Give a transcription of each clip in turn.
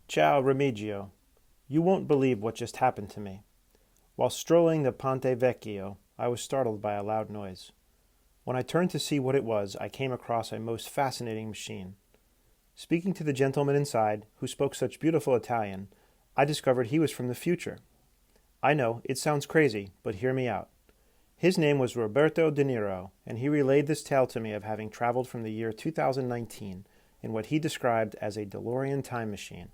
Ciao, Remigio. You won't believe what just happened to me. While strolling the Ponte Vecchio, I was startled by a loud noise. When I turned to see what it was, I came across a most fascinating machine. Speaking to the gentleman inside, who spoke such beautiful Italian, I discovered he was from the future. I know, it sounds crazy, but hear me out. His name was Roberto De Niro, and he relayed this tale to me of having traveled from the year 2019 in what he described as a DeLorean time machine.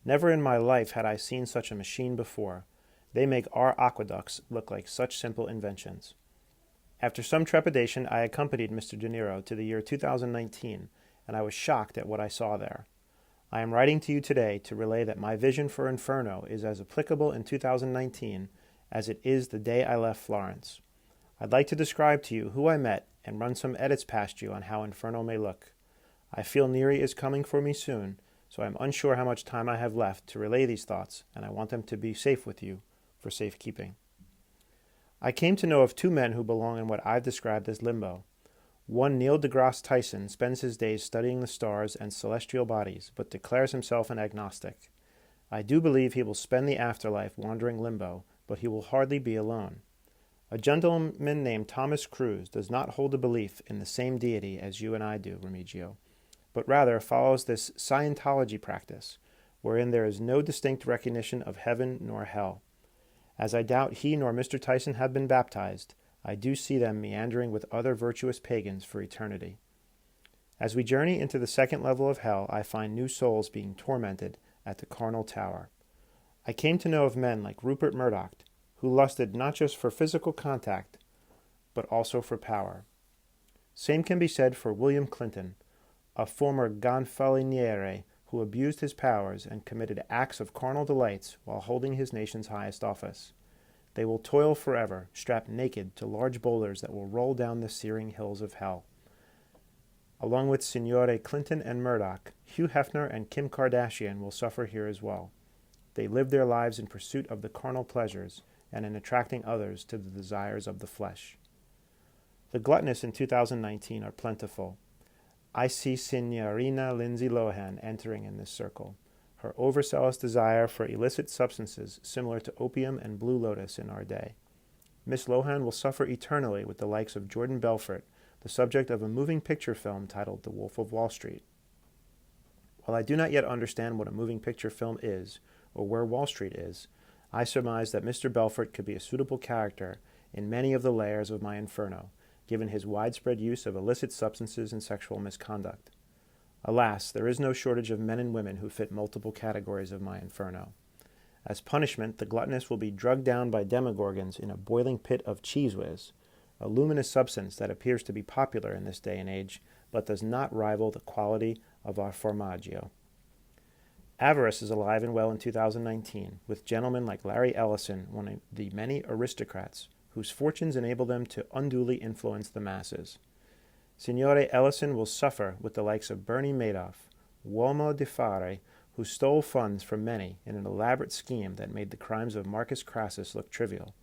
Never in my life had I seen such a machine before. They make our aqueducts look like such simple inventions. After some trepidation, I accompanied Mr. De Niro to the year 2019, and I was shocked at what I saw there. I am writing to you today to relay that my vision for Inferno is as applicable in 2019 as it is the day I left Florence. I'd like to describe to you who I met and run some edits past you on how Inferno may look. I feel Neri is coming for me soon, so I'm unsure how much time I have left to relay these thoughts, and I want them to be safe with you for safekeeping. I came to know of two men who belong in what I've described as limbo. One, Neil deGrasse Tyson, spends his days studying the stars and celestial bodies, but declares himself an agnostic. I do believe he will spend the afterlife wandering limbo, but he will hardly be alone. A gentleman named Thomas Cruise does not hold a belief in the same deity as you and I do, Remigio, but rather follows this Scientology practice, wherein there is no distinct recognition of heaven nor hell. As I doubt he nor Mr. Tyson have been baptized, I do see them meandering with other virtuous pagans for eternity. As we journey into the second level of hell, I find new souls being tormented at the carnal tower. I came to know of men like Rupert Murdoch, who lusted not just for physical contact, but also for power. Same can be said for William Clinton, a former gonfaloniere who abused his powers and committed acts of carnal delights while holding his nation's highest office. They will toil forever, strapped naked to large boulders that will roll down the searing hills of hell. Along with Signore Clinton and Murdoch, Hugh Hefner and Kim Kardashian will suffer here as well. They live their lives in pursuit of the carnal pleasures and in attracting others to the desires of the flesh. The gluttonous in 2019 are plentiful. I see Signorina Lindsay Lohan entering in this circle. Her overzealous desire for illicit substances similar to opium and Blue Lotus in our day. Miss Lohan will suffer eternally with the likes of Jordan Belfort, the subject of a moving picture film titled The Wolf of Wall Street. While I do not yet understand what a moving picture film is, or where Wall Street is, I surmise that Mr. Belfort could be a suitable character in many of the layers of my Inferno, given his widespread use of illicit substances and sexual misconduct. Alas, there is no shortage of men and women who fit multiple categories of my Inferno. As punishment, the gluttonous will be drugged down by demogorgons in a boiling pit of cheese whiz, a luminous substance that appears to be popular in this day and age, but does not rival the quality of our formaggio. Avarice is alive and well in 2019, with gentlemen like Larry Ellison, one of the many aristocrats whose fortunes enable them to unduly influence the masses. Signore Ellison will suffer with the likes of Bernie Madoff, uomo d'affari, who stole funds from many in an elaborate scheme that made the crimes of Marcus Crassus look trivial.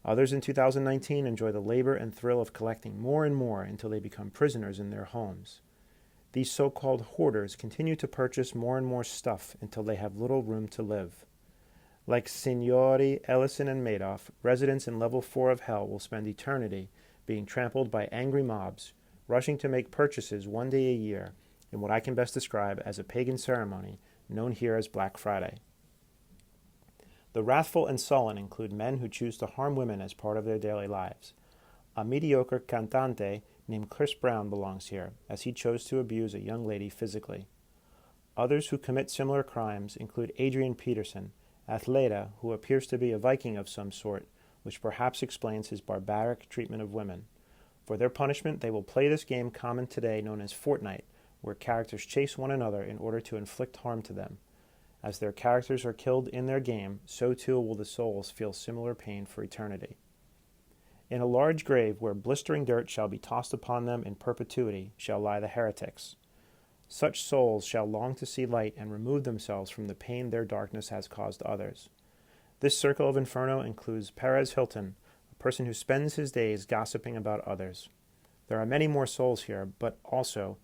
Others in 2019 enjoy the labor and thrill of collecting more and more until they become prisoners in their homes. These so-called hoarders continue to purchase more and more stuff until they have little room to live. Like Signori Ellison and Madoff, residents in level 4 of hell will spend eternity being trampled by angry mobs, rushing to make purchases one day a year in what I can best describe as a pagan ceremony known here as Black Friday. The wrathful and sullen include men who choose to harm women as part of their daily lives. A mediocre cantante named Chris Brown belongs here, as he chose to abuse a young lady physically. Others who commit similar crimes include Adrian Peterson, Athleta, who appears to be a Viking of some sort, which perhaps explains his barbaric treatment of women. For their punishment, they will play this game common today known as Fortnite, where characters chase one another in order to inflict harm to them. As their characters are killed in their game, so too will the souls feel similar pain for eternity. In a large grave where blistering dirt shall be tossed upon them in perpetuity shall lie the heretics. Such souls shall long to see light and remove themselves from the pain their darkness has caused others. This circle of Inferno includes Perez Hilton, a person who spends his days gossiping about others. There are many more souls here, but also,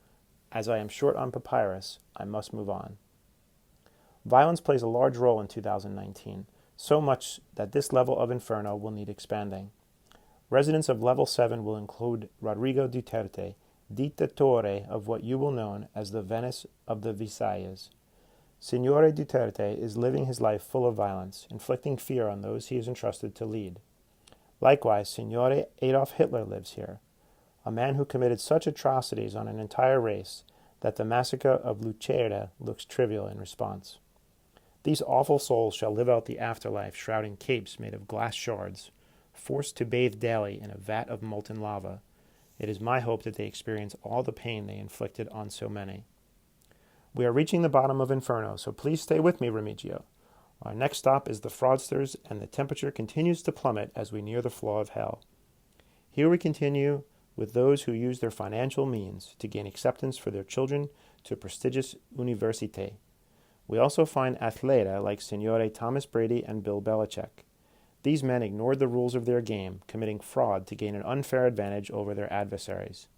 as I am short on papyrus, I must move on. Violence plays a large role in 2019, so much that this level of Inferno will need expanding. Residents of Level 7 will include Rodrigo Duterte, dittatore of what you will know as the Venice of the Visayas. Signore Duterte is living his life full of violence, inflicting fear on those he is entrusted to lead. Likewise, Signore Adolf Hitler lives here, a man who committed such atrocities on an entire race that the massacre of Lucera looks trivial in response. These awful souls shall live out the afterlife shrouding capes made of glass shards, forced to bathe daily in a vat of molten lava. It is my hope that they experience all the pain they inflicted on so many. We are reaching the bottom of Inferno, so please stay with me, Remigio. Our next stop is the fraudsters, and the temperature continues to plummet as we near the floor of hell. Here we continue with those who use their financial means to gain acceptance for their children to prestigious université. We also find atleta like Signore Thomas Brady and Bill Belichick. These men ignored the rules of their game, committing fraud to gain an unfair advantage over their adversaries.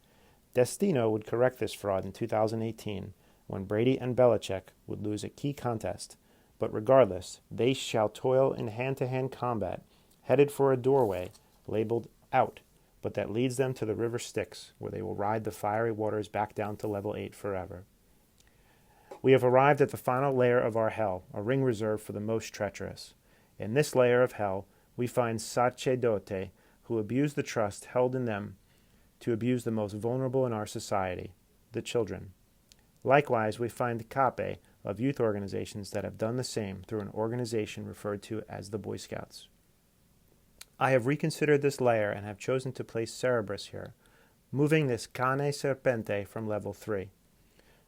Destino would correct this fraud in 2018, when Brady and Belichick would lose a key contest, but regardless, they shall toil in hand-to-hand combat, headed for a doorway labeled out, but that leads them to the river Styx, where they will ride the fiery waters back down to level 8 forever. We have arrived at the final layer of our hell, a ring reserved for the most treacherous. In this layer of hell, we find sacerdote who abuse the trust held in them to abuse the most vulnerable in our society, the children. Likewise, we find cape of youth organizations that have done the same through an organization referred to as the Boy Scouts. I have reconsidered this layer and have chosen to place Cerberus here, moving this cane serpente from level 3.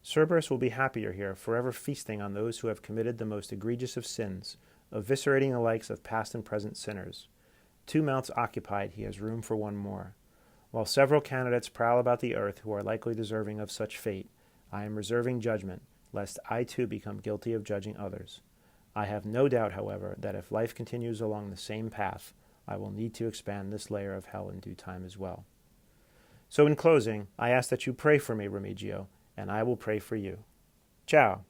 Cerberus will be happier here, forever feasting on those who have committed the most egregious of sins, eviscerating the likes of past and present sinners. 2 mounts occupied, he has room for 1 more. While several candidates prowl about the earth who are likely deserving of such fate, I am reserving judgment, lest I too become guilty of judging others. I have no doubt, however, that if life continues along the same path, I will need to expand this layer of hell in due time as well. So in closing, I ask that you pray for me, Remigio, and I will pray for you. Ciao.